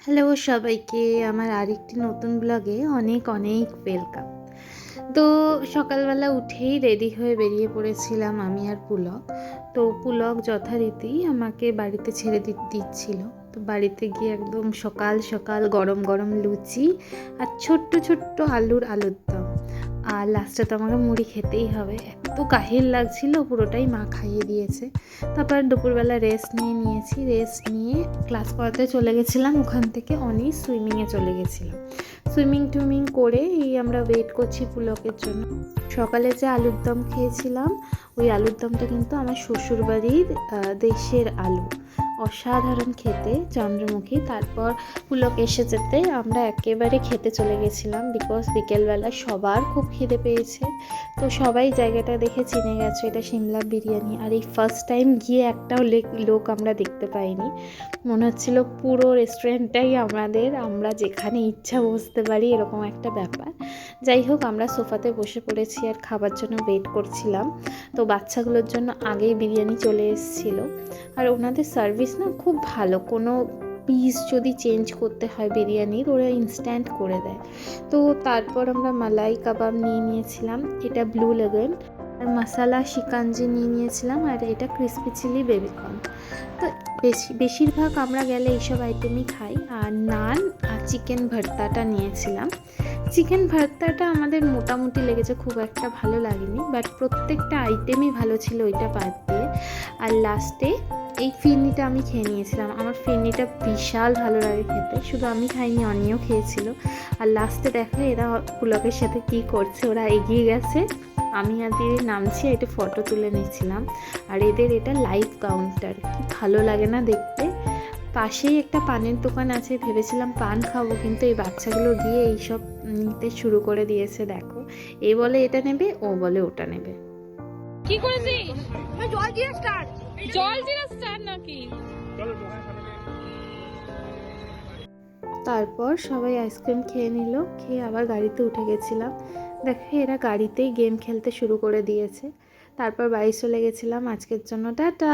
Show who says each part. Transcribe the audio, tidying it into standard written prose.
Speaker 1: Hello সবাইকে, আমার আরেকটি নতুন ব্লগে অনেক অনেক ওয়েলকাম। তো সকালবেলা উঠেই রেডি হয়ে বেরিয়ে পড়েছিলাম আমি আর পুলক। তো পুলক যথারীতি আমাকে বাড়িতে ছেড়ে দিচ্ছিল। তো বাড়িতে গিয়ে একদম সকাল সকাল গরম গরম লুচি আর ছোট্ট ছোট্ট আলুর দম, আর লাস্টে তো আমাকে মুড়ি খেতেই হবে। এত কাহিল লাগছিল, পুরোটাই মা খাইয়ে দিয়েছে। তারপর দুপুরবেলা রেস্ট নিয়েছি। রেস্ট নিয়ে ক্লাস করাতে চলে গেছিলাম। ওখান থেকে অনেক সুইমিংয়ে চলে গেছিলাম। সুইমিং করে এই আমরা ওয়েট করছি পুলকের জন্য। সকালে যে আলুর দম খেয়েছিলাম, ওই আলুর দমটা কিন্তু আমার শ্বশুরবাড়ির দেশের আলু, অসাধারণ খেতে, চন্দ্রমুখী। তারপর পুলক এসে যেতে আমরা একেবারে খেতে চলে গেছিলাম, বিকজ বিকেলবেলা সবার খুব খিদে পেয়েছে। তো সবাই জায়গাটা দেখে চিনে গেছে, এটা সিমলা বিরিয়ানি। আর এই ফার্স্ট টাইম গিয়ে একটাও লোক আমরা দেখতে পাইনি। মনে হচ্ছিল পুরো রেস্টুরেন্টটাই আমরা যেখানে ইচ্ছা বসতে পারি, এরকম একটা ব্যাপার। যাই হোক, আমরা সোফাতে বসে পড়েছি আর খাবার জন্য ওয়েট করছিলাম। তো বাচ্চাগুলোর জন্য আগেই বিরিয়ানি চলে এসেছিলো। আর ওনাদের সার্ভিস না খুব ভালো, কোনো পিস যদি চেঞ্জ করতে হয় বিরিয়ানির, ওরা ইনস্ট্যান্ট করে দেয়। তো তারপর আমরা মালাই কাবাব নিয়েছিলাম, এটা ব্লু লেগুন। আর মশালা শিকাঞ্জি নিয়েছিলাম, আর এটা ক্রিসপি চিলি বেবিকর্ন। তো বেশিরভাগ আমরা গেলে এইসব আইটেমই খাই। আর নান আর চিকেন ভর্তাটা নিয়েছিলাম। চিকেন ভর্তাটা আমাদের মোটামুটি লেগেছে, খুব একটা ভালো লাগেনি, বাট প্রত্যেকটা আইটেমই ভালো ছিল ওইটা বাদ দিয়ে। আর লাস্টে এই ফিরনিটা আমি খেয়ে নিয়েছিলাম। আমার ফিরনিটা বিশাল ভালো লাগে খেতে, শুধু আমি খাইনি, অনিও খেয়েছিল। আর লাস্টে দেখো এরা পুলকের সাথে কি করছে, ওরা এগিয়ে গেছে, আমি আর দিদি নামছি, এটা ফটো তুলে নিচ্ছিলাম। আর এদের এটা লাইভ কাউন্টার, কি ভালো লাগে না দেখতে। পাশেই একটা পানের দোকান আছে, ভেবেছিলাম পান খাবো, কিন্তু এই বাচ্চাগুলো গিয়ে এইসব নিতে শুরু করে দিয়েছে। দেখো, এ বলে এটা নেবে, ও বলে ওটা নেবে।
Speaker 2: কি করেছিস? জলজিরা স্টার নাকি?
Speaker 1: তারপর সবাই আইসক্রিম খেয়ে নিল, খেয়ে আবার গাড়িতে উঠে গেছিলাম। দেখে এরা গাড়িতেই গেম খেলতে শুরু করে দিয়েছে। তারপর বাড়ি চলে গেছিলাম। আজকের জন্য টাটা।